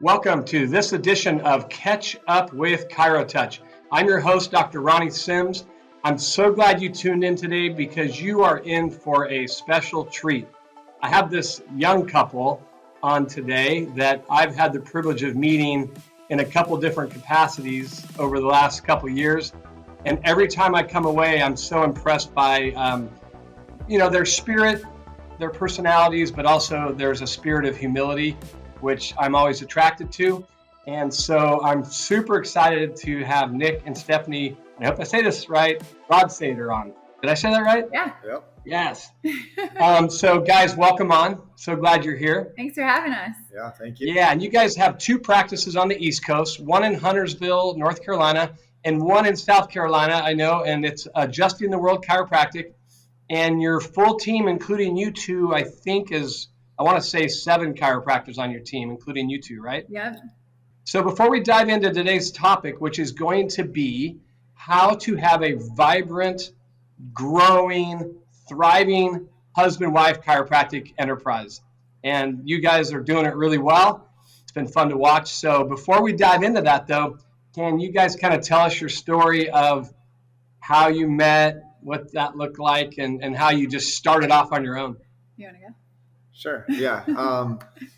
Welcome to this edition of Catch Up with ChiroTouch. I'm your host, Dr. Ronnie Simms. I'm so glad you tuned in today because you are in for a special treat. I have this young couple on today that I've had the privilege of meeting in a couple different capacities over the last couple years. And every time I come away, I'm so impressed by, their spirit, their personalities, but also there's a spirit of humility, which I'm always attracted to. And so I'm super excited to have Nick and Stefanie, I hope I say this right, Rodsater on. Did I say that right? Yeah. Yep. Yes. So guys, welcome on. So glad you're here. Thanks for having us. Yeah, thank you. Yeah, and you guys have two practices on the East Coast, one in Huntersville, North Carolina, and one in South Carolina, I know, and it's Adjusting the World Chiropractic. And your full team, including you two, I think is, I want to say 7 chiropractors on your team, including you two, right? Yep. So before we dive into today's topic, which is going to be how to have a vibrant, growing, thriving husband-wife chiropractic enterprise. And you guys are doing it really well. It's been fun to watch. So before we dive into that, though, can you guys kind of tell us your story of how you met, what that looked like, and how you just started off on your own? You want to go? Sure. Yeah.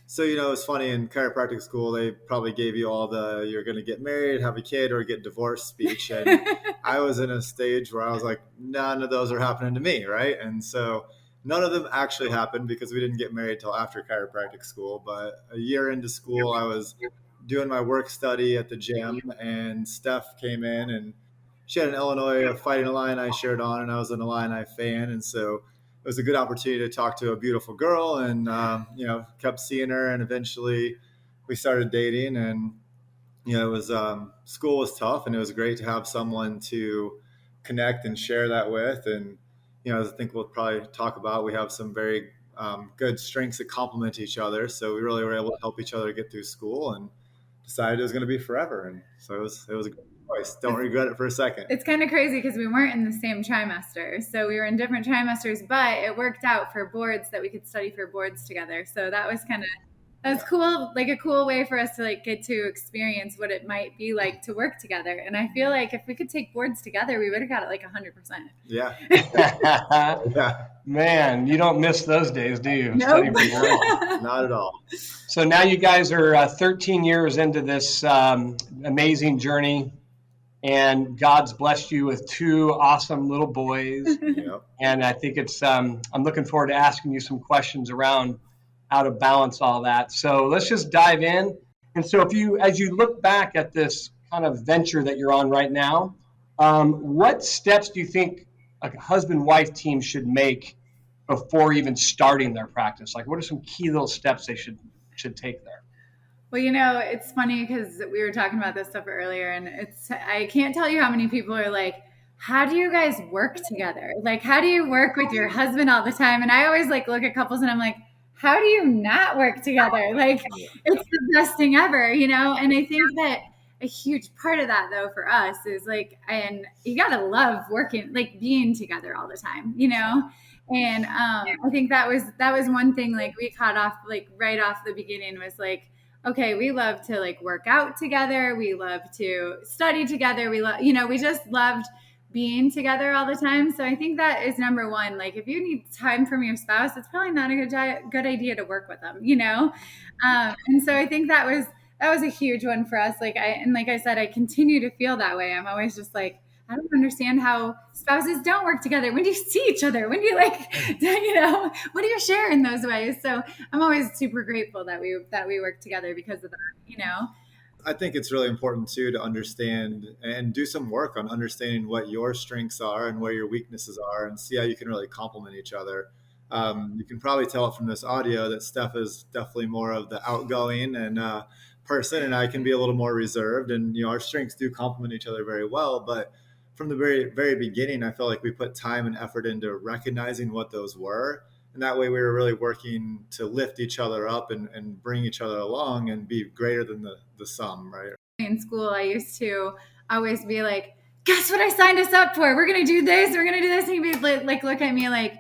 So, it's funny, in chiropractic school, they probably gave you all the, you're going to get married, have a kid, or get divorced speech. And I was in a stage where I was like, none of those are happening to me. Right. And so none of them actually happened because we didn't get married till after chiropractic school. But a year into school, I was doing my work study at the gym, and Steph came in, and she had an Illinois Fighting Illini shirt on, and I was an Illini fan. And so it was a good opportunity to talk to a beautiful girl, and, kept seeing her, and eventually we started dating. And, it was, school was tough, and it was great to have someone to connect and share that with. And, as I think we'll probably talk about, we have some very good strengths that complement each other. So we really were able to help each other get through school, and decided it was going to be forever. And so it was a good choice. Don't regret it for a second. It's kind of crazy because we weren't in the same trimester. So we were in different trimesters, but it worked out for boards that we could study for boards together. So that was cool, like a cool way for us to get to experience what it might be like to work together. And I feel like if we could take boards together, we would have got it 100%. Yeah. Yeah. Man, you don't miss those days, do you? Nope. Not at all. So now you guys are 13 years into this amazing journey, and God's blessed you with 2 awesome little boys. Yep. And I think it's, I'm looking forward to asking you some questions around how to balance all that. So let's just dive in. And so as you look back at this kind of venture that you're on right now, what steps do you think a husband-wife team should make before even starting their practice? Like, what are some key little steps they should take there? Well, it's funny because we were talking about this stuff earlier, and I can't tell you how many people are like, how do you guys work together? Like, how do you work with your husband all the time? And I always look at couples and I'm like, how do you not work together? Like, it's the best thing ever, And I think that a huge part of that, though, for us is and you got to love working, being together all the time, And I think that was one thing, we caught off, right off the beginning was okay, we love to work out together. We love to study together. We love, we just loved being together all the time. So I think that is number one. If you need time from your spouse, it's probably not a good idea to work with them, And so I think that was a huge one for us. Like I said, I continue to feel that way. I'm always just I don't understand how spouses don't work together. When do you see each other? When do you what do you share in those ways? So I'm always super grateful that we work together because of that, I think it's really important too to understand and do some work on understanding what your strengths are and where your weaknesses are, and see how you can really complement each other. You can probably tell from this audio that Steph is definitely more of the outgoing and person, and I can be a little more reserved. And our strengths do complement each other very well. But from the very, very beginning, I felt like we put time and effort into recognizing what those were. And that way we were really working to lift each other up and bring each other along and be greater than the sum, right? In school, I used to always be like, guess what I signed us up for? We're going to do this. We're going to do this. And he'd be look at me like,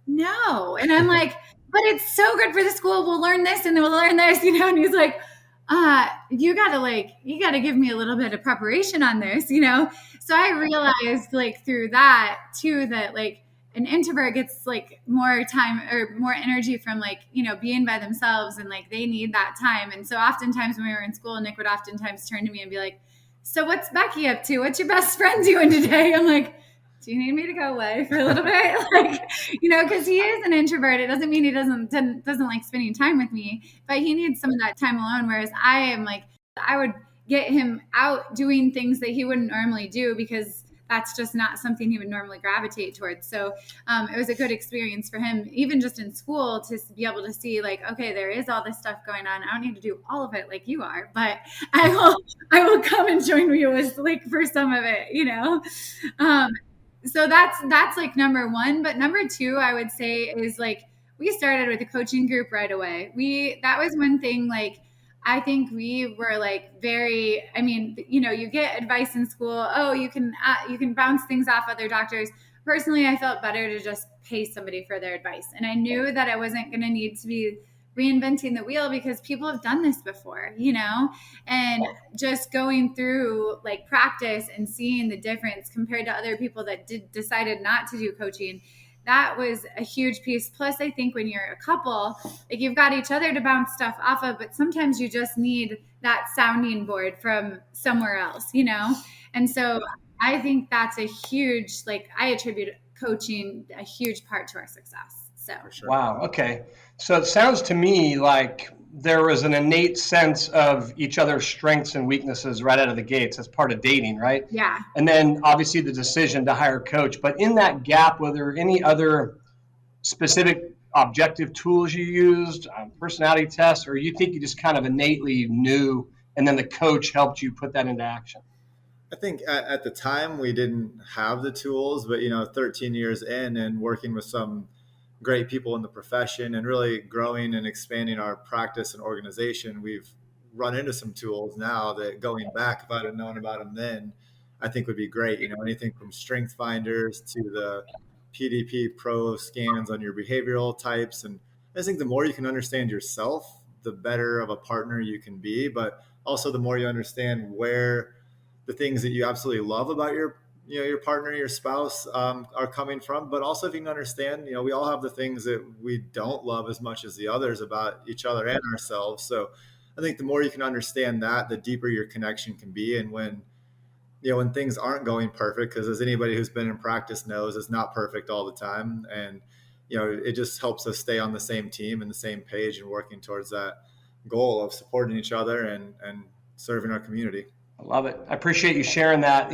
no. And I'm like, but it's so good for the school. We'll learn this and then we'll learn this, And he's like, you gotta give me a little bit of preparation on this, So I realized like through that too, that like an introvert gets like more time or more energy from like, being by themselves, and like they need that time. And so oftentimes when we were in school, Nick would oftentimes turn to me and be like, so what's Becky up to? What's your best friend doing today? I'm like, do you need me to go away for a little bit? Like, because he is an introvert. It doesn't mean he doesn't like spending time with me, but he needs some of that time alone. Whereas I am like, I would get him out doing things that he wouldn't normally do because that's just not something he would normally gravitate towards. So it was a good experience for him, even just in school, to be able to see like, okay, there is all this stuff going on. I don't need to do all of it like you are, but I will come and join you with like for some of it, So that's like number one. But number two, I would say, is like we started with a coaching group right away. That was one thing, like I think we were like very, you get advice in school. Oh, you can bounce things off other doctors. Personally, I felt better to just pay somebody for their advice. And I knew that I wasn't going to need to be reinventing the wheel because people have done this before, and just going through like practice and seeing the difference compared to other people that decided not to do coaching. That was a huge piece. Plus, I think when you're a couple, like you've got each other to bounce stuff off of, but sometimes you just need that sounding board from somewhere else, And so I think that's a huge, like I attribute coaching a huge part to our success. So. Sure. Wow. Okay. So it sounds to me like there was an innate sense of each other's strengths and weaknesses right out of the gates as part of dating, right? Yeah. And then obviously the decision to hire a coach. But in that gap, were there any other specific objective tools you used, personality tests, or you think you just kind of innately knew and then the coach helped you put that into action? I think at the time we didn't have the tools, but 13 years in and working with some great people in the profession and really growing and expanding our practice and organization, we've run into some tools now that going back, if I'd have known about them then, I think would be great. Anything from strength finders to the PDP Pro scans on your behavioral types. And I think the more you can understand yourself, the better of a partner you can be, but also the more you understand where the things that you absolutely love about your partner, your spouse are coming from. But also if you can understand, we all have the things that we don't love as much as the others about each other and ourselves. So I think the more you can understand that, the deeper your connection can be. And when things aren't going perfect, because as anybody who's been in practice knows, it's not perfect all the time. And, it just helps us stay on the same team and the same page and working towards that goal of supporting each other and serving our community. I love it. I appreciate you sharing that.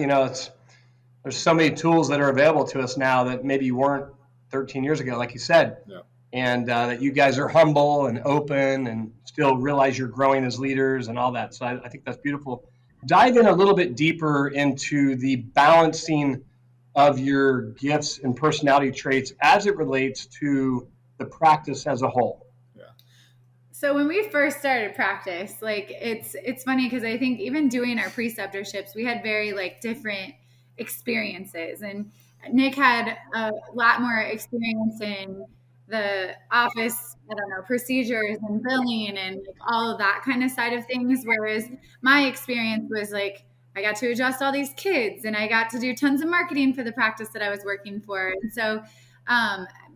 There's so many tools that are available to us now that maybe weren't 13 years ago, like you said. Yeah. And that you guys are humble and open and still realize you're growing as leaders and all that. So I think that's beautiful. Dive in a little bit deeper into the balancing of your gifts and personality traits as it relates to the practice as a whole. So when we first started practice, like it's funny because I think even doing our preceptorships, we had very like different experiences, and Nick had a lot more experience in the office, procedures and billing and like all of that kind of side of things. Whereas my experience was like, I got to adjust all these kids and I got to do tons of marketing for the practice that I was working for. And so,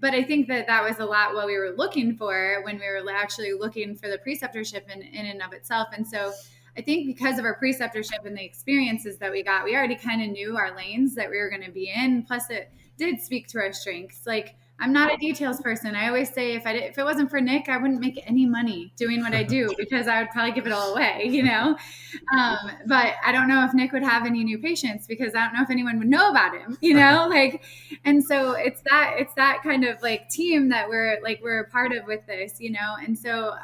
but I think that was a lot what we were looking for when we were actually looking for the preceptorship in and of itself. And so I think because of our preceptorship and the experiences that we got, we already kind of knew our lanes that we were going to be in. Plus it did speak to our strengths. Like I'm not a details person. I always say if it wasn't for Nick, I wouldn't make any money doing what I do because I would probably give it all away, But I don't know if Nick would have any new patients because I don't know if anyone would know about him, and so it's that kind of like team that we're a part of with this, and so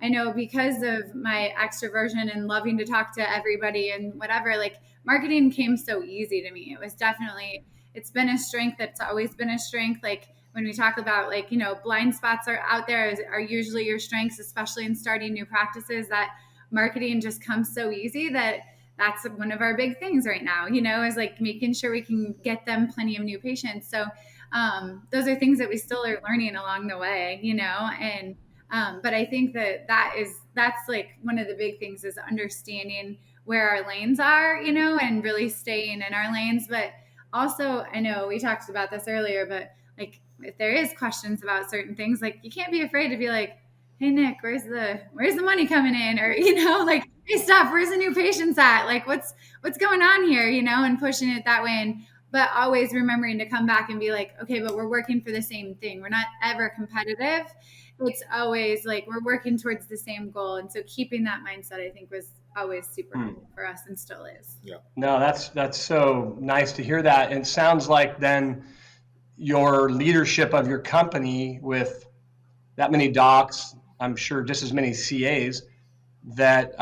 I know because of my extroversion and loving to talk to everybody and whatever, like marketing came so easy to me. It was definitely, it's been a strength. That's always been a strength. Like when we talk about like, blind spots are out there are usually your strengths, especially in starting new practices, that marketing just comes so easy that's one of our big things right now, is like making sure we can get them plenty of new patients. So those are things that we still are learning along the way, and But I think that's like one of the big things is understanding where our lanes are, and really staying in our lanes. But also, I know we talked about this earlier, but like if there is questions about certain things, like you can't be afraid to be like, hey Nick, where's the money coming in? Or, like, hey Steph, where's the new patients at? Like what's going on here, and pushing it that way. But always remembering to come back and be like, okay, but we're working for the same thing. We're not ever competitive. It's always like we're working towards the same goal. And so keeping that mindset, I think, was always super helpful for us and still is. Yeah. No, that's so nice to hear that. And it sounds like then your leadership of your company with that many docs, I'm sure just as many CAs, that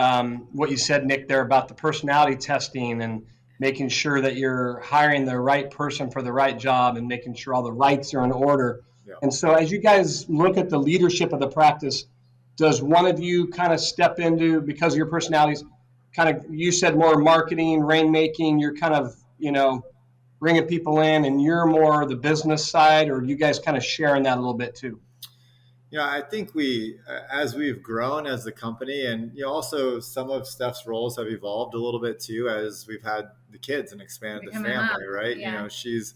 what you said, Nick, there about the personality testing and making sure that you're hiring the right person for the right job and making sure all the rights are in order. Yeah. And so as you guys look at the leadership of the practice, does one of you kind of step into, because of your personalities, kind of, you said more marketing, rainmaking, you're kind of, bringing people in and you're more the business side, or you guys kind of sharing that a little bit too? Yeah, I think as we've grown as the company, and also some of Steph's roles have evolved a little bit too, as we've had the kids and expanded the family, right? Yeah. She's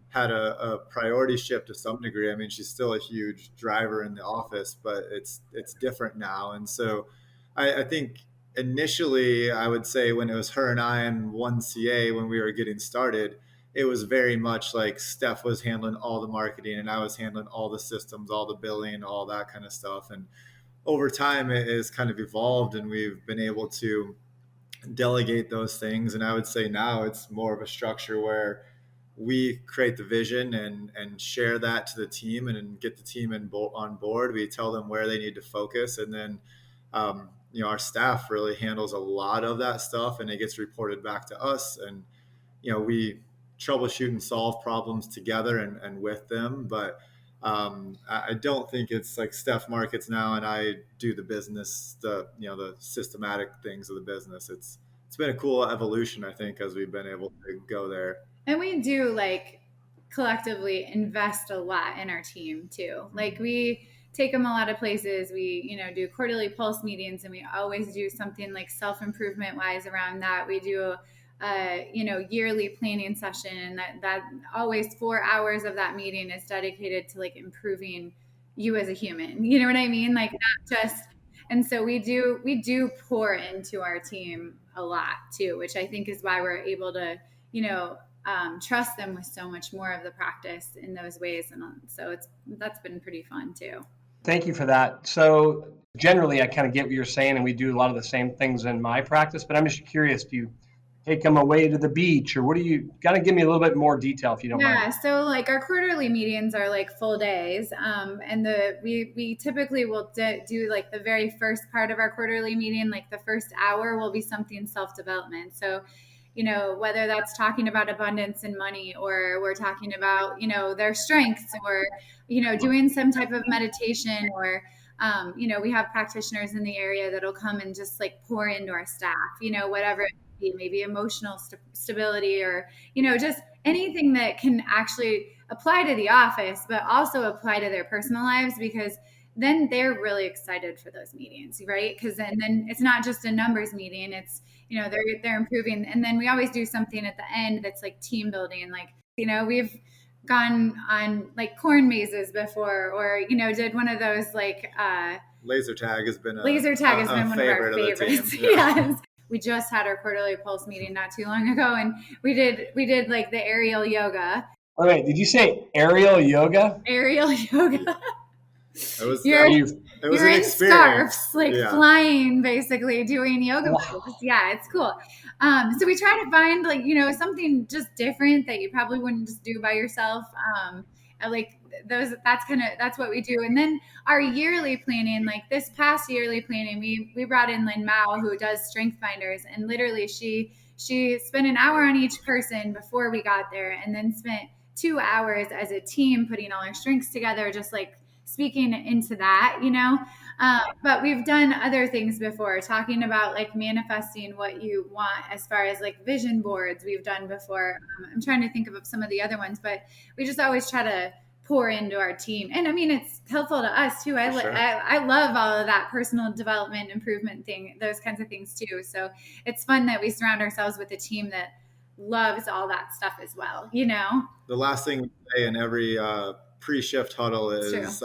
had a priority shift to some degree. I mean, she's still a huge driver in the office, but it's different now. And so I think initially, I would say when it was her and I and one CA when we were getting started, it was very much like Steph was handling all the marketing and I was handling all the systems, all the billing, all that kind of stuff. And over time, it has kind of evolved and we've been able to delegate those things. And I would say now it's more of a structure where we create the vision and share that to the team and get the team on board. We tell them where they need to focus. And then, our staff really handles a lot of that stuff and it gets reported back to us. And, we troubleshoot and solve problems together and with them. But I don't think it's like Steph markets now and I do the business, the systematic things of the business. It's been a cool evolution, I think, as we've been able to go there. And we do collectively invest a lot in our team too. Like we take them a lot of places. We, do quarterly pulse meetings and we always do something like self-improvement wise around that. We do yearly planning session and that always 4 hours of that meeting is dedicated to improving you as a human. You know what I mean? Not just, and so we do pour into our team a lot too, which I think is why we're able to, trust them with so much more of the practice in those ways. And so that's been pretty fun too. Thank you for that. So generally I kind of get what you're saying and we do a lot of the same things in my practice, but I'm just curious, do you take them away to the beach or what do you got to give me a little bit more detail if you don't mind? Yeah. So our quarterly meetings are full days. And we typically will do the very first part of our quarterly meeting, the first hour will be something self-development. So, whether that's talking about abundance and money, or we're talking about, their strengths, or, doing some type of meditation, or, we have practitioners in the area that'll come and just pour into our staff, whatever it may be, maybe emotional stability, or, just anything that can actually apply to the office, but also apply to their personal lives, because then they're really excited for those meetings, right? Because then it's not just a numbers meeting. It's, they're improving. And then we always do something at the end that's team building. We've gone on corn mazes before, or, did one of those laser tag has been one of our favorites. Yeah. Yes. We just had our quarterly pulse meeting not too long ago, and we did the aerial yoga. Oh, wait, did you say aerial yoga? Aerial yoga. It was you're an in experience. scarves, flying, basically doing yoga. Wow. Yeah, it's cool. So we try to find something just different that you probably wouldn't just do by yourself. That's what we do. And then our yearly planning, this past yearly planning, we brought in Lynn Mao, who does strength finders, and literally she spent an hour on each person before we got there, and then spent 2 hours as a team putting all our strengths together, just speaking into that, but we've done other things before, talking about manifesting what you want as far as vision boards we've done before. I'm trying to think of some of the other ones, but we just always try to pour into our team. And I mean, it's helpful to us too. Sure. I love all of that personal development, improvement thing, those kinds of things too. So it's fun that we surround ourselves with a team that loves all that stuff as well. The last thing we say in every pre-shift huddle is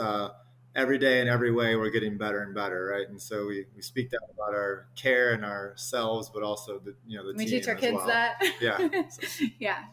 every day in every way we're getting better and better, right? And so we speak that about our care and ourselves, but also the team. We teach our kids that. Yeah. So. Yeah.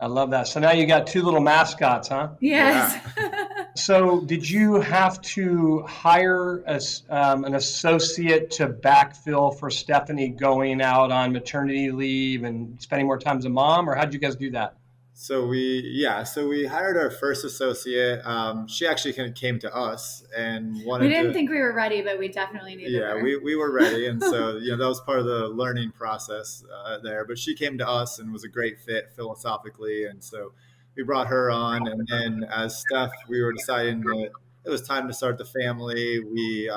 I love that. So now you got 2 little mascots, huh? Yes. Yeah. So did you have to hire an associate to backfill for Stefanie going out on maternity leave and spending more time as a mom, or how did you guys do that? So we hired our first associate. She actually kind of came to us and wanted. We didn't think we were ready, but we definitely needed her. Yeah, we were ready, and so that was part of the learning process there. But she came to us and was a great fit philosophically, and so we brought her on. And then as Steph, we were deciding that it was time to start the family. We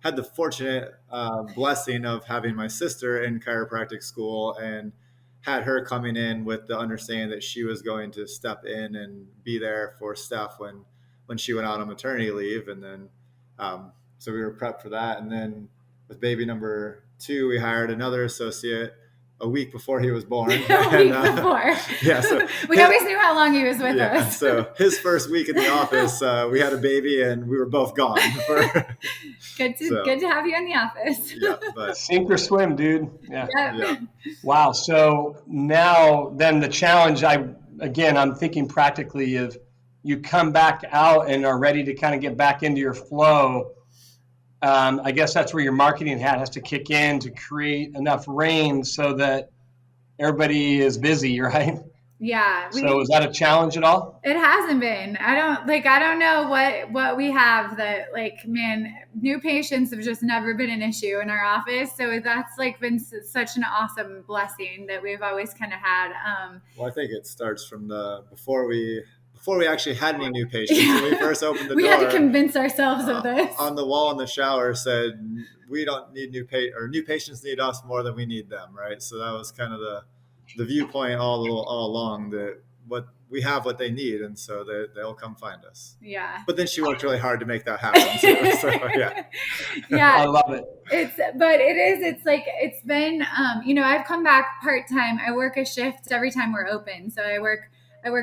had the fortunate blessing of having my sister in chiropractic school and had her coming in with the understanding that she was going to step in and be there for Steph when she went out on maternity leave. And then, so we were prepped for that. And then with baby number 2, we hired another associate a week before he was born. A week before. Yeah. So we always knew how long he was with us. So his first week in the office, we had a baby and we were both gone. Good to have you in the office. Yeah, but sink or swim, dude. Yeah. Yeah. Wow. So now then the challenge, I'm thinking practically of you come back out and are ready to kind of get back into your flow. I guess that's where your marketing hat has to kick in to create enough rain so that everybody is busy, right? Yeah. So is that a challenge at all? It hasn't been. I don't know what we have that new patients have just never been an issue in our office. So that's been such an awesome blessing that we've always kind of had. Well, I think it starts from before we actually had any new patients. When we first opened the door, we had to convince ourselves of this. On the wall in the shower said, we don't need new patients need us more than we need them, right? So that was kind of the viewpoint all along, that what we have what they need, and so they'll come find us. Yeah. But then she worked really hard to make that happen too. So yeah. Yeah. I love it. It's been I've come back part-time. I work a shift every time we're open. So I work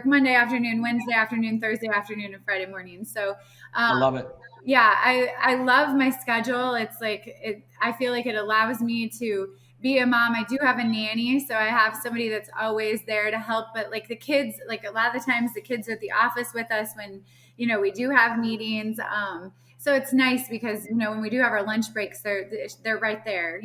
Monday afternoon, Wednesday afternoon, Thursday afternoon, and Friday morning. So I love it. Yeah, I love my schedule. It's I feel like it allows me to be a mom. I do have a nanny, so I have somebody that's always there to help. But the kids, a lot of the times the kids are at the office with us when, we do have meetings. So it's nice because, when we do have our lunch breaks, they're right there,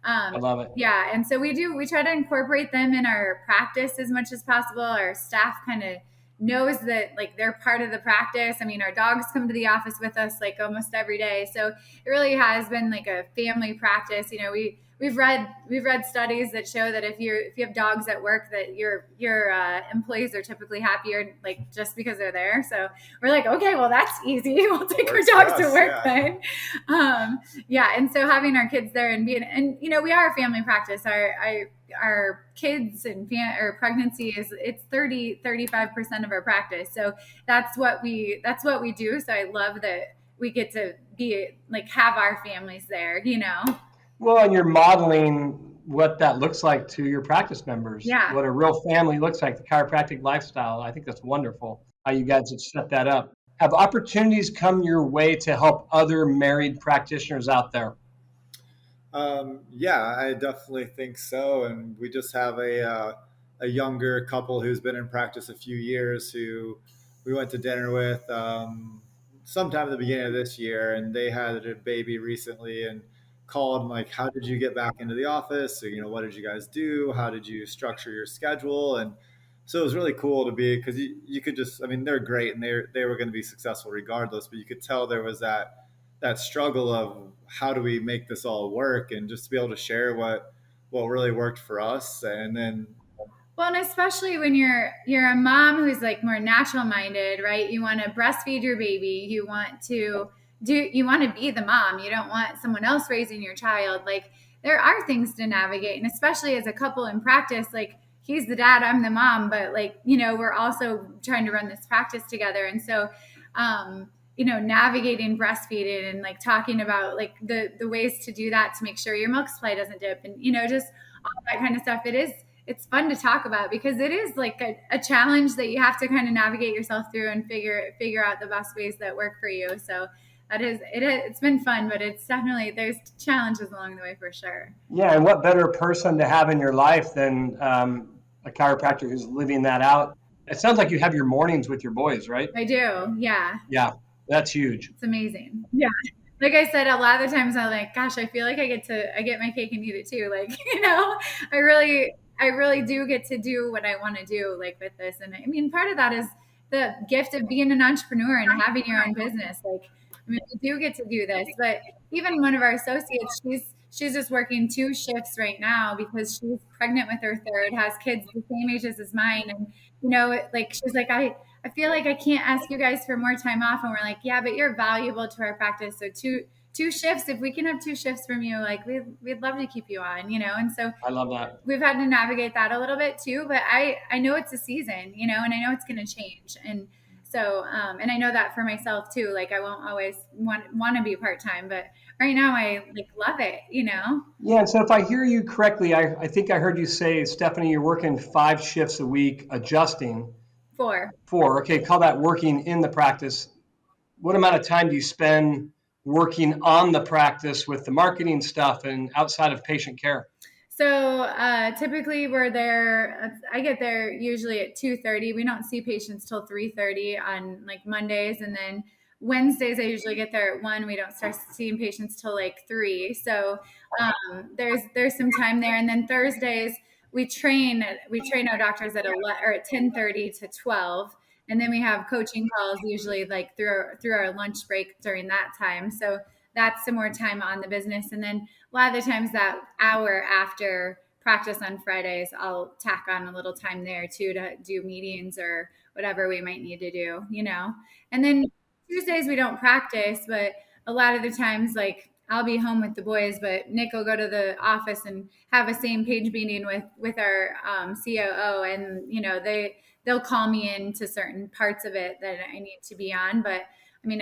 I love it. Yeah. And so we try to incorporate them in our practice as much as possible. Our staff kind of knows that they're part of the practice. I memean, our dogs come to the office with us almost every day. So it really has been a family practice. We've read studies that show that if you have dogs at work, that your employees are typically happier just because they're there. So we're okay, well, that's easy. We'll take our dogs to work then. Yeah. And so having our kids there and we are a family practice. Our kids and pregnancy it's 35% of our practice. So that's what we do. So I love that we get to be have our families there, Well, and you're modeling what that looks like to your practice members. Yeah. What a real family looks like, the chiropractic lifestyle. I think that's wonderful how you guys have set that up. Have opportunities come your way to help other married practitioners out there? Yeah, I definitely think so. And we just have a younger couple who's been in practice a few years who we went to dinner with sometime at the beginning of this year, and they had a baby recently and called how did you get back into the office? So, what did you guys do? How did you structure your schedule? And so it was really cool to be, because you could just, they're great and they were going to be successful regardless, but you could tell there was that struggle of how do we make this all work, and just to be able to share what really worked for us. And then, well, and especially when you're a mom who's more natural minded, right? You want to breastfeed your baby. You want to be the mom. You don't want someone else raising your child. There are things to navigate. And especially as a couple in practice, he's the dad, I'm the mom, but like, we're also trying to run this practice together. And so, navigating breastfeeding and like talking about like the ways to do that to make sure your milk supply doesn't dip and, just all that kind of stuff. It's fun to talk about because it is like a challenge that you have to kind of navigate yourself through and figure out the best ways that work for you. So it's been fun, but it's definitely, there's challenges along the way for sure. Yeah. And what better person to have in your life than a chiropractor who's living that out? It sounds like you have your mornings with your boys, right? I do. Yeah. Yeah. That's huge. It's amazing. Yeah. Like I said, a lot of the times I'm like, gosh, I feel like I get my cake and eat it too. Like, I really do get to do what I want to do, like with this. And I mean, part of that is the gift of being an entrepreneur and having your own business. Like, I mean, we do get to do this, but even one of our associates, she's just working 2 shifts right now because she's pregnant with her third, has kids the same ages as mine. And, like, she's like, I feel like I can't ask you guys for more time off. And we're like, yeah, but you're valuable to our practice. So two shifts, if we can have 2 shifts from you, like we'd love to keep you on, And so I love that. We've had to navigate that a little bit too, but I know it's a season, and I know it's going to change. And so, and I know that for myself too, like I won't always want to be part-time, but right now I like love it, Yeah. And so if I hear you correctly, I think I heard you say, Stefanie, you're working 5 shifts a week, adjusting. 4. Okay. Call that working in the practice. What amount of time do you spend working on the practice with the marketing stuff and outside of patient care? So typically we're there. I get there usually at 2:30. We don't see patients till 3:30 on like Mondays, and then Wednesdays I usually get there at 1. We don't start seeing patients till like 3. So there's some time there, and then Thursdays we train our doctors at 10:30 to 12. And then we have coaching calls usually like through our lunch break during that time. So that's some more time on the business. And then a lot of the times that hour after practice on Fridays, I'll tack on a little time there too to do meetings or whatever we might need to do, And then Tuesdays we don't practice, but a lot of the times like I'll be home with the boys, but Nick will go to the office and have a same page meeting with our COO, and they'll call me into certain parts of it that I need to be on. But I mean,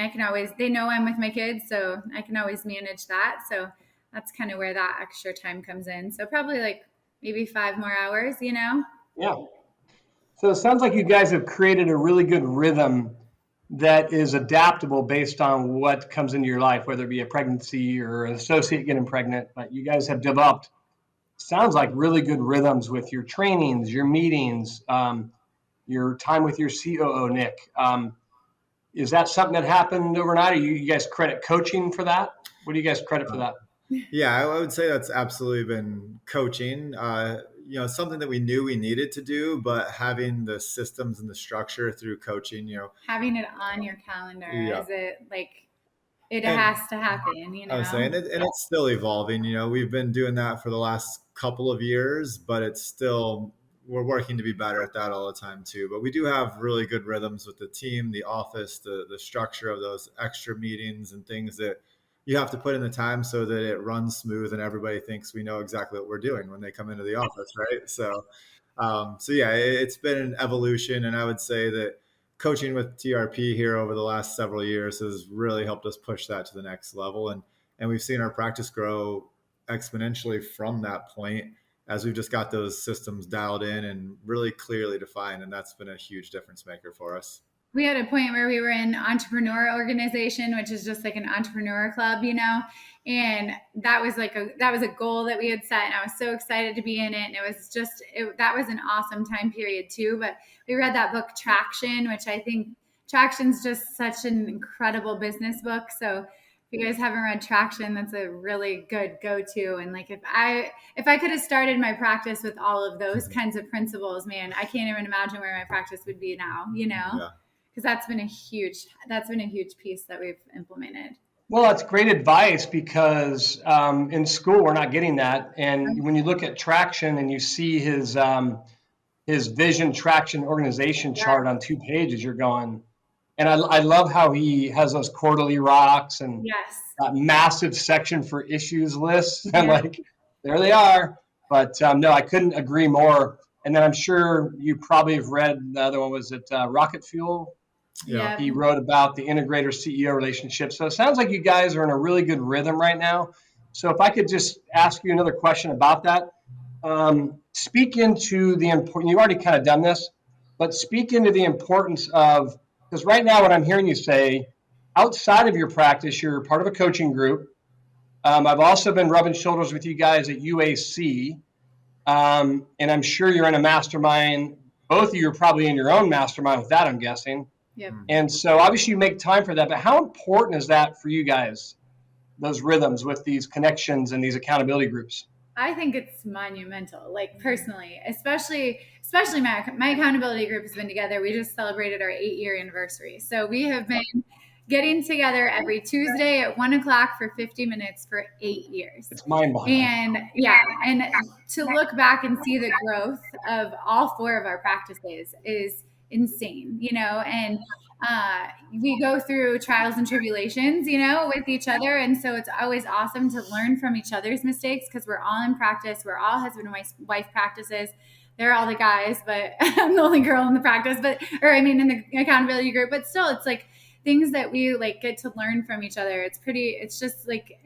they know I'm with my kids, so I can always manage that. So that's kind of where that extra time comes in. So probably like maybe 5 more hours, Yeah. So it sounds like you guys have created a really good rhythm that is adaptable based on what comes into your life, whether it be a pregnancy or an associate getting pregnant. But you guys have developed, sounds like, really good rhythms with your trainings, your meetings, your time with your COO, Nick. Is that something that happened overnight, or you guys credit coaching for that? What do you guys credit for that? Yeah, I would say that's absolutely been coaching. Something that we knew we needed to do, but having the systems and the structure through coaching, having it on your calendar, is it like it has to happen, I was saying, and it's still evolving. We've been doing that for the last couple of years, but it's still, we're working to be better at that all the time too. But we do have really good rhythms with the team, the office, the structure of those extra meetings and things that you have to put in the time so that it runs smooth and everybody thinks we know exactly what we're doing when they come into the office, right? So yeah, it's been an evolution, and I would say that coaching with TRP here over the last several years has really helped us push that to the next level, and we've seen our practice grow exponentially from that point as we've just got those systems dialed in and really clearly defined, and that's been a huge difference maker for us. We had a point where we were in entrepreneur organization, which is just like an entrepreneur club, and that was a goal that we had set, and I was so excited to be in it. And that was an awesome time period too. But we read that book Traction, which I think Traction's just such an incredible business book. So if you guys haven't read Traction, that's a really good go-to. And like if I could have started my practice with all of those kinds of principles, man, I can't even imagine where my practice would be now, Yeah. Because that's been a huge piece that we've implemented. Well, that's great advice, because in school we're not getting that. And when you look at Traction and you see his vision, traction, organization chart on 2 pages, you're going. And I love how he has those quarterly rocks and that massive section for issues lists. And like, there they are. But no, I couldn't agree more. And then I'm sure you probably have read the other one. Was it Rocket Fuel? Yeah. He wrote about the integrator CEO relationship. So it sounds like you guys are in a really good rhythm right now. So if I could just ask you another question about that, speak into the important, you've already kind of done this, but speak into the importance of, because right now what I'm hearing you say, outside of your practice, you're part of a coaching group. I've also been rubbing shoulders with you guys at UAC. And I'm sure you're in a mastermind. Both of you are probably in your own mastermind with that, I'm guessing. Yep. And so obviously you make time for that, but how important is that for you guys, those rhythms with these connections and these accountability groups? I think it's monumental, like personally, especially my accountability group has been together. We just celebrated our 8-year anniversary. So we have been getting together every Tuesday at 1:00 for 50 minutes for 8 years. It's mind-boggling. And and to look back and see the growth of all 4 of our practices is insane, and we go through trials and tribulations, with each other. And so it's always awesome to learn from each other's mistakes, because we're all in practice. We're all husband and wife practices. They're all the guys, but I'm the only girl in the practice, in the accountability group. But still, it's like things that we like get to learn from each other. It's just like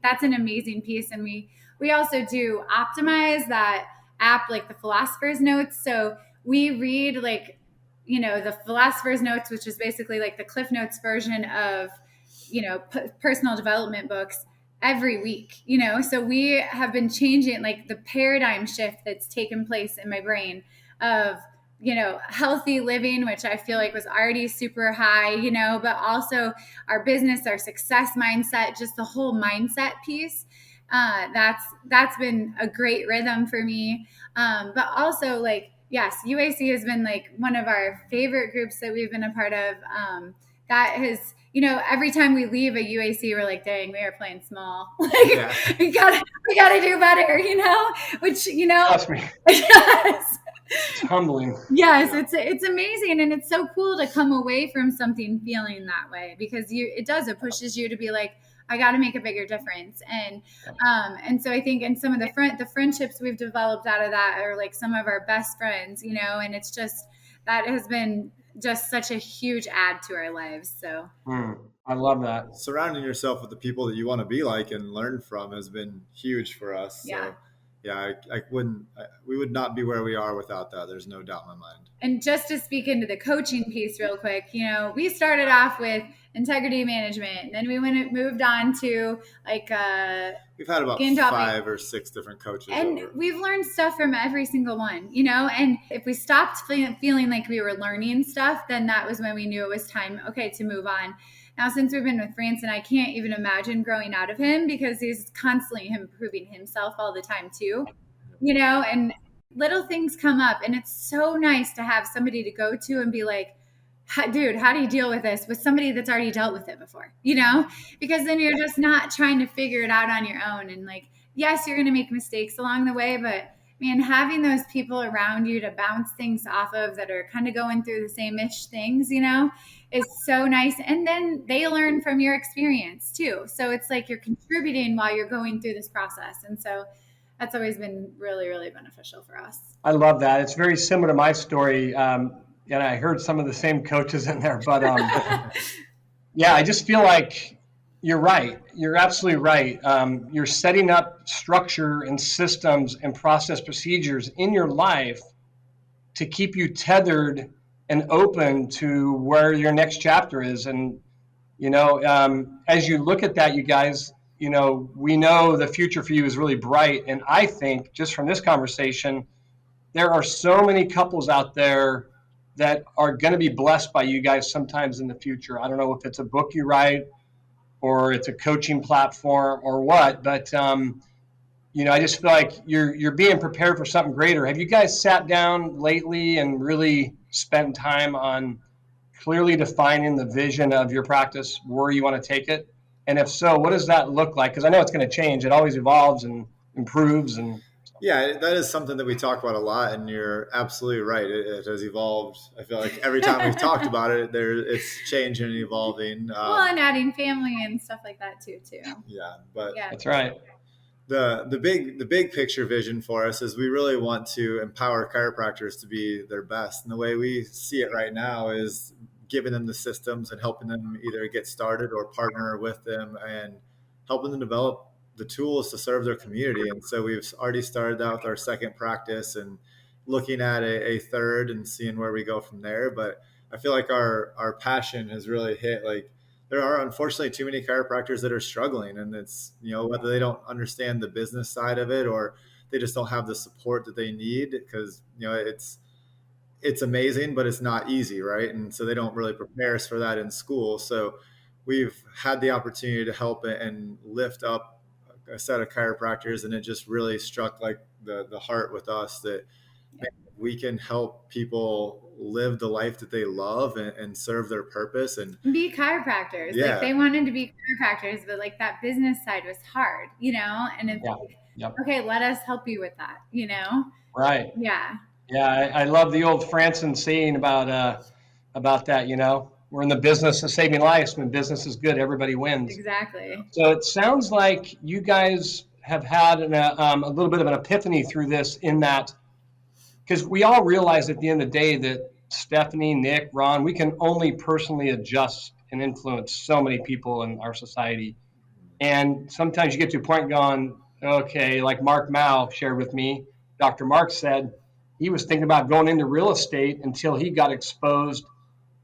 that's an amazing piece. And we also do optimize that app, like the Philosopher's Notes. So we read the Philosopher's Notes, which is basically like the Cliff Notes version of, personal development books every week, so we have been changing like the paradigm shift that's taken place in my brain of, healthy living, which I feel like was already super high, but also our business, our success mindset, just the whole mindset piece. That's been a great rhythm for me. But also yes, UAC has been like one of our favorite groups that we've been a part of. That has, every time we leave a UAC, we're like, dang, we are playing small. we gotta do better, which, Trust me. Yes. It's humbling. Yes, it's amazing. And it's so cool to come away from something feeling that way, because it pushes you to be like, I got to make a bigger difference. And so I think in some of the friendships we've developed out of that are like some of our best friends, and it's just, that has been just such a huge add to our lives. So I love that. Surrounding yourself with the people that you want to be like and learn from has been huge for us. Yeah. So yeah, we would not be where we are without that. There's no doubt in my mind. And just to speak into the coaching piece real quick, we started off with integrity management, and then we moved on to we've had about 5 or 6 different coaches, and we've learned stuff from every single one, and if we stopped feeling like we were learning stuff, then that was when we knew it was time, to move on. Now, since we've been with Branson, I can't even imagine growing out of him, because he's constantly improving himself all the time too, and little things come up, and it's so nice to have somebody to go to and be like, dude, how do you deal with this, with somebody that's already dealt with it before, because then you're just not trying to figure it out on your own. And yes, you're going to make mistakes along the way, but man, having those people around you to bounce things off of that are kind of going through the same-ish things, is so nice. And then they learn from your experience too. So it's like you're contributing while you're going through this process. And so that's always been really, really beneficial for us. I love that. It's very similar to my story. And I heard some of the same coaches in there, but yeah, I just feel like you're right. You're absolutely right. You're setting up structure and systems and process procedures in your life to keep you tethered and open to where your next chapter is. And, as you look at that, you guys, we know the future for you is really bright. And I think just from this conversation, there are so many couples out there that are going to be blessed by you guys sometimes in the future. I don't know if it's a book you write or it's a coaching platform or what, but I just feel like you're being prepared for something greater. Have you guys sat down lately and really spent time on clearly defining the vision of your practice, where you want to take it? And if so, what does that look like? Because I know it's going to change. It always evolves and improves. And yeah, that is something that we talk about a lot, and you're absolutely right. It has evolved. I feel like every time we've talked about it, it's changing and evolving. And adding family and stuff like that too. Yeah, but that's right. the big picture vision for us is we really want to empower chiropractors to be their best. And the way we see it right now is giving them the systems and helping them either get started or partner with them and helping them develop the tools to serve their community. And so we've already started out with our second practice and looking at a third and seeing where we go from there. But I feel like our passion has really hit. Like, there are unfortunately too many chiropractors that are struggling, and it's, whether they don't understand the business side of it or they just don't have the support that they need, because it's amazing, but it's not easy, right? And so they don't really prepare us for that in school. So we've had the opportunity to help and lift up a set of chiropractors, and it just really struck like the heart with us that we can help people live the life that they love and serve their purpose and be chiropractors. Yeah. Like, they wanted to be chiropractors, but like that business side was hard, and it's okay, let us help you with that, Right. Yeah. Yeah. I love the old Franson saying about that, we're in the business of saving lives. When business is good, everybody wins. Exactly. So it sounds like you guys have had a little bit of an epiphany through this, in that, because we all realize at the end of the day that Stefanie, Nick, Ron, we can only personally adjust and influence so many people in our society. And sometimes you get to a point going, okay, like Mark Mao shared with me, Dr. Mark said he was thinking about going into real estate until he got exposed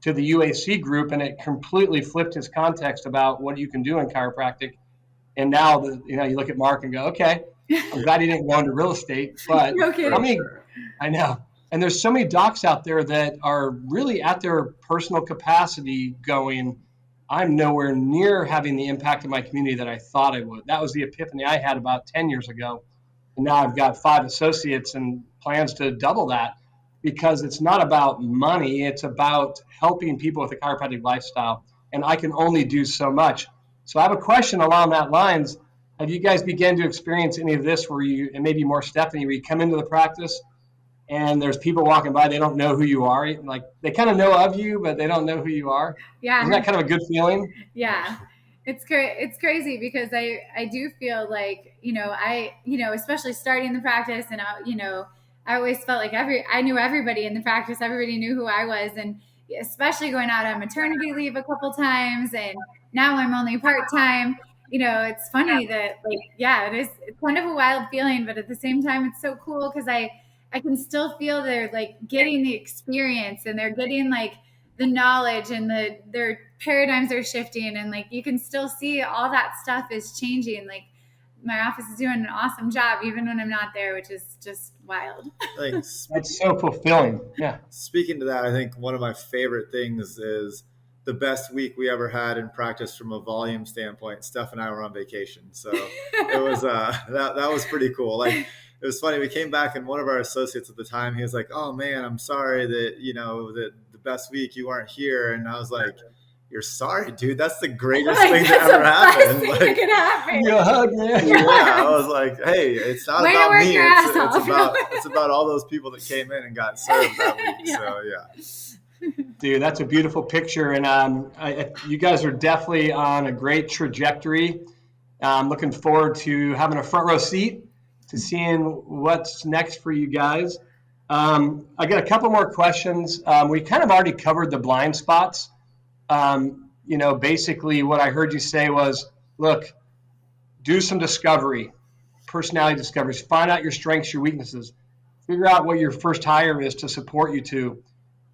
to the UAC group, and it completely flipped his context about what you can do in chiropractic. And now, you look at Mark and go, okay, I'm glad he didn't go into real estate, but No kidding. I know. And there's so many docs out there that are really at their personal capacity going, I'm nowhere near having the impact in my community that I thought I would. That was the epiphany I had about 10 years ago. And now I've got 5 associates and plans to double that, because it's not about money. It's about helping people with a chiropractic lifestyle. And I can only do so much. So I have a question along that lines. Have you guys begun to experience any of this where you, and maybe more Stefanie, where you come into the practice and there's people walking by, they don't know who you are. Like, they kind of know of you, but they don't know who you are. Yeah. Isn't that kind of a good feeling? Yeah. It's crazy, because I do feel like, especially starting the practice, and I always felt like I knew everybody in the practice. Everybody knew who I was. And especially going out on maternity leave a couple times, and now I'm only part-time. It's funny that, like, yeah, it's kind of a wild feeling, but at the same time, it's so cool, because I can still feel they're like getting the experience, and they're getting like the knowledge, and their paradigms are shifting, and like you can still see all that stuff is changing. Like, my office is doing an awesome job even when I'm not there, which is just wild. Thanks. It's so fulfilling. Yeah. Speaking to that, I think one of my favorite things is the best week we ever had in practice from a volume standpoint. Steph and I were on vacation, so it was that was pretty cool. Like, it was funny. We came back, and one of our associates at the time, he was like, "Oh man, I'm sorry that that the best week you weren't here." And I was like, "You're sorry, dude. That's the greatest thing that ever happened." Thing like, that could happen. Yeah, I was like, "Hey, it's not Way to about work me. your ass off. It's about all those people that came in and got served that week." Yeah. So yeah. Dude, that's a beautiful picture. And you guys are definitely on a great trajectory. I'm looking forward to having a front row seat to seeing what's next for you guys. I got a couple more questions. We kind of already covered the blind spots. Basically what I heard you say was, look, do some discovery, personality discoveries, find out your strengths, your weaknesses, figure out what your first hire is to support you to.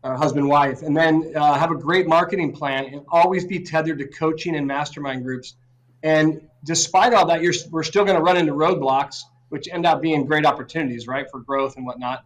Husband, wife, and then have a great marketing plan, and always be tethered to coaching and mastermind groups. And despite all that, we're still going to run into roadblocks, which end up being great opportunities, right, for growth and whatnot.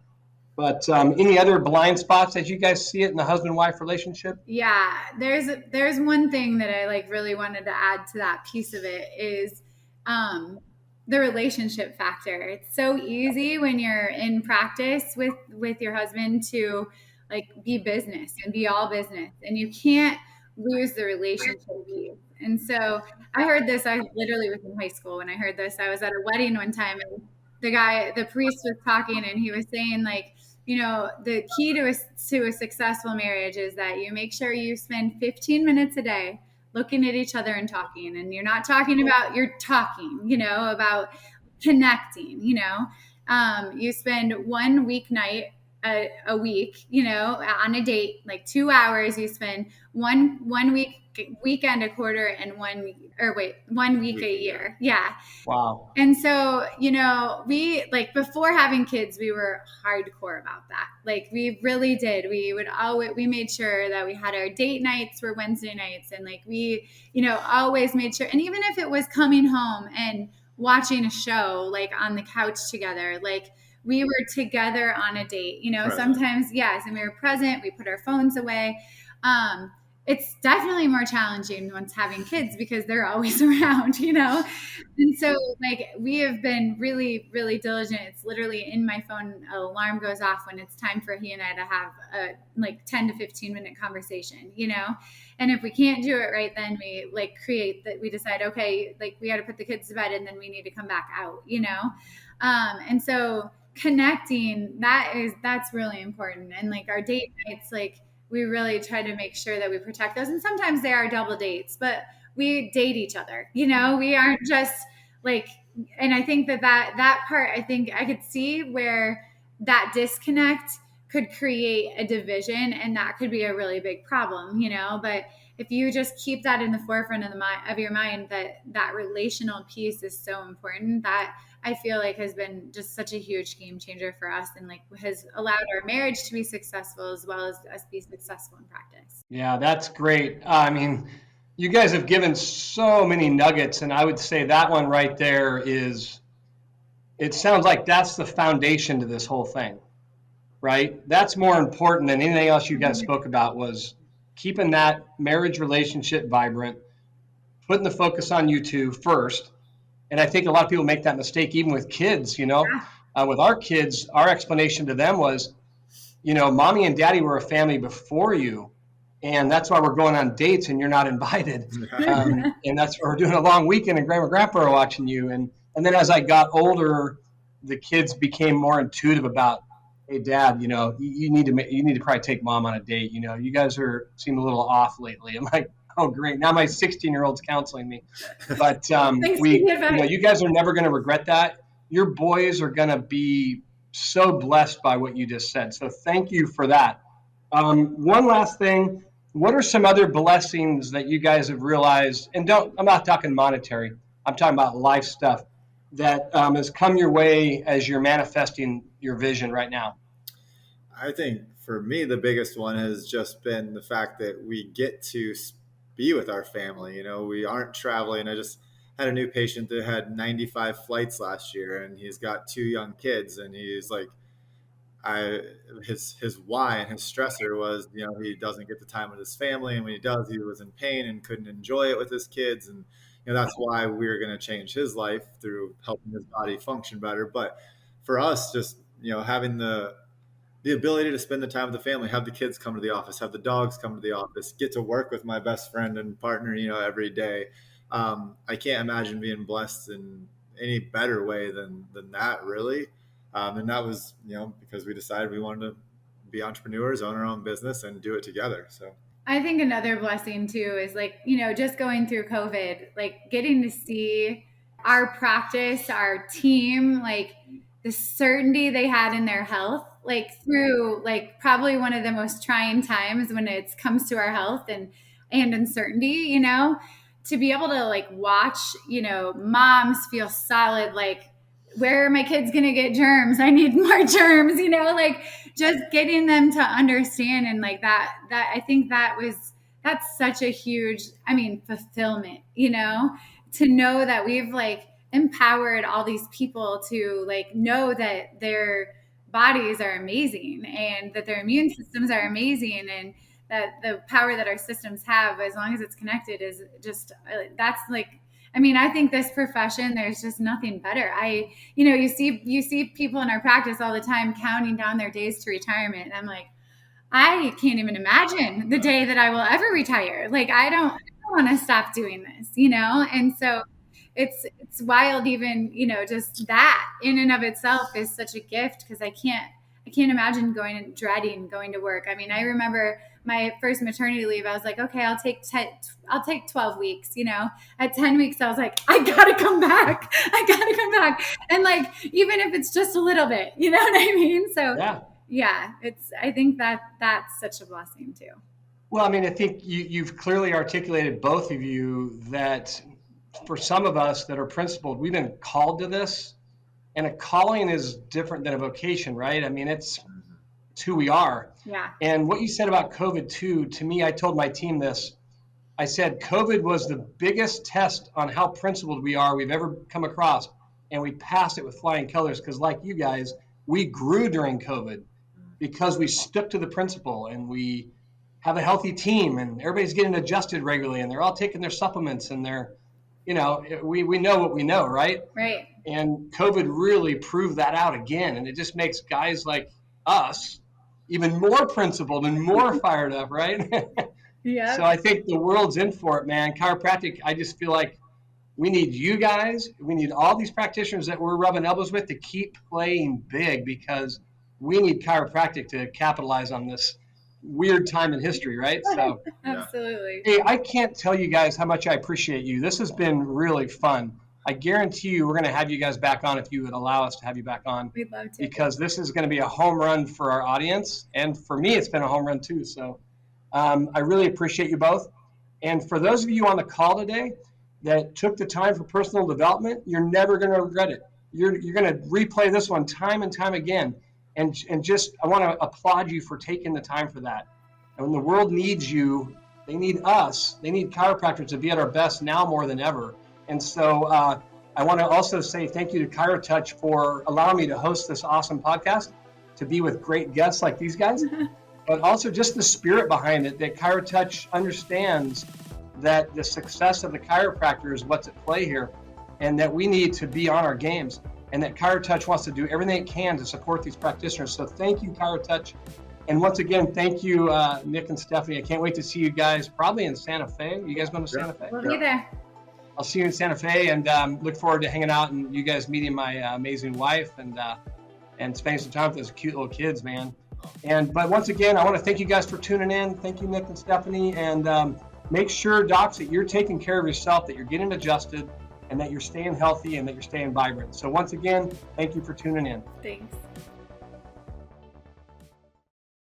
But any other blind spots as you guys see it in the husband-wife relationship? Yeah, there's one thing that I like really wanted to add to that piece of it is the relationship factor. It's so easy when you're in practice with your husband to like be business and be all business, and you can't lose the relationship piece. And so I heard this, I literally was in high school when I heard this. I was at a wedding one time, and the priest was talking, and he was saying, like, the key to a successful marriage is that you make sure you spend 15 minutes a day looking at each other and talking. And you're not talking about, you're talking, about connecting, you spend one weeknight a week, on a date, like 2 hours. You spend one weekend a quarter, and 1 week a year. Yeah. Wow. And so, we before having kids, we were hardcore about that. Like we really did. We made sure that we had our date nights were Wednesday nights, and we, always made sure. And even if it was coming home and watching a show, on the couch together, we were together on a date, Present. Sometimes, yes. And we were present, we put our phones away. It's definitely more challenging once having kids because they're always around, And so we have been really, really diligent. It's literally in my phone. An alarm goes off when it's time for he and I to have a 10 to 15 minute conversation, And if we can't do it right, then we we decide, okay, we got to put the kids to bed and then we need to come back out, And so connecting, that's really important. And our date nights, we really try to make sure that we protect those. And sometimes they are double dates, but we date each other, we aren't just and I think that part, I think I could see where that disconnect could create a division, and that could be a really big problem, but if you just keep that in the forefront of your mind, that relational piece is so important, that I feel has been just such a huge game changer for us, and has allowed our marriage to be successful as well as us be successful in practice. Yeah, that's great. I mean, you guys have given so many nuggets, and I would say that one right there it sounds like that's the foundation to this whole thing, right? That's more important than anything else you guys spoke about, was keeping that marriage relationship vibrant, putting the focus on you two first. And I think a lot of people make that mistake, even with kids, with our kids, our explanation to them was, mommy and daddy were a family before you. And that's why we're going on dates and you're not invited. And that's why we're doing a long weekend and grandma and grandpa are watching you. And then as I got older, the kids became more intuitive about, hey, Dad, you need to probably take mom on a date. You guys seem a little off lately. I'm like, oh, great. Now my 16-year-old's counseling me. But you guys are never going to regret that. Your boys are going to be so blessed by what you just said. So thank you for that. One last thing. What are some other blessings that you guys have realized? And I'm not talking monetary. I'm talking about life stuff that has come your way as you're manifesting your vision right now. I think for me, the biggest one has just been the fact that we get to be with our family. We aren't traveling. I just had a new patient that had 95 flights last year, and he's got 2 young kids, and he's like, his why and his stressor was, he doesn't get the time with his family, and when he does, he was in pain and couldn't enjoy it with his kids, and that's why we're going to change his life through helping his body function better. But for us, just having the ability to spend the time with the family, have the kids come to the office, have the dogs come to the office, get to work with my best friend and partner, every day. I can't imagine being blessed in any better way than that, really. And that was, because we decided we wanted to be entrepreneurs, own our own business, and do it together. So I think another blessing too is just going through COVID, getting to see our practice, our team, the certainty they had in their health, through probably one of the most trying times when it comes to our health and uncertainty, to be able to watch, moms feel solid, where are my kids going to get germs? I need more germs, just getting them to understand. And that I think that's such a huge, fulfillment, to know that we've empowered all these people to know that their bodies are amazing and that their immune systems are amazing, and that the power that our systems have, as long as it's connected, is just, that's I think this profession, there's just nothing better. You see people in our practice all the time counting down their days to retirement. And I'm like, I can't even imagine the day that I will ever retire. I don't want to stop doing this, And so it's wild, even, just that in and of itself is such a gift, because I can't imagine dreading going to work. I remember my first maternity leave, I was like, okay, I'll take 12 weeks, at 10 weeks, I was like, I gotta come back. And like, even if it's just a little bit, you know what I mean? So yeah, I think that's such a blessing too. Well, I mean, I think you've clearly articulated, both of you, that for some of us that are principled, we've been called to this, and a calling is different than a vocation, right? I mean, it's who we are. Yeah. And what you said about COVID too, to me, I told my team this. I said, COVID was the biggest test on how principled we are we've ever come across. And we passed it with flying colors, because like you guys, we grew during COVID because we stuck to the principle, and we have a healthy team, and everybody's getting adjusted regularly, and they're all taking their supplements, and they're, we know what we know, right? Right. And COVID really proved that out again. And it just makes guys like us even more principled and more fired up, right? Yeah. So I think the world's in for it, man. Chiropractic, I just feel like we need you guys. We need all these practitioners that we're rubbing elbows with to keep playing big, because we need chiropractic to capitalize on this weird time in history, right? So absolutely. Hey, I can't tell you guys how much I appreciate you. This has been really fun. I guarantee you we're going to have you guys back on if you would allow us to have you back on. We'd love to. Because this is going to be a home run for our audience. And for me, it's been a home run too. So I really appreciate you both. And for those of you on the call today that took the time for personal development, you're never going to regret it. You're going to replay this one time and time again. And just, I want to applaud you for taking the time for that. And when the world needs you, they need us. They need chiropractors to be at our best now more than ever. And so I want to also say thank you to ChiroTouch for allowing me to host this awesome podcast, to be with great guests like these guys, but also just the spirit behind it, that ChiroTouch understands that the success of the chiropractor is what's at play here, and that we need to be on our games, and that ChiroTouch wants to do everything it can to support these practitioners. So thank you, ChiroTouch. And once again, thank you, Nick and Stefanie. I can't wait to see you guys probably in Santa Fe. You guys going to Santa Fe? We'll be there. I'll see you in Santa Fe, and look forward to hanging out and you guys meeting my amazing wife and spending some time with those cute little kids, man. But once again, I want to thank you guys for tuning in. Thank you, Nick and Stefanie. And make sure, docs, that you're taking care of yourself, that you're getting adjusted, and that you're staying healthy, and that you're staying vibrant. So once again, thank you for tuning in. Thanks.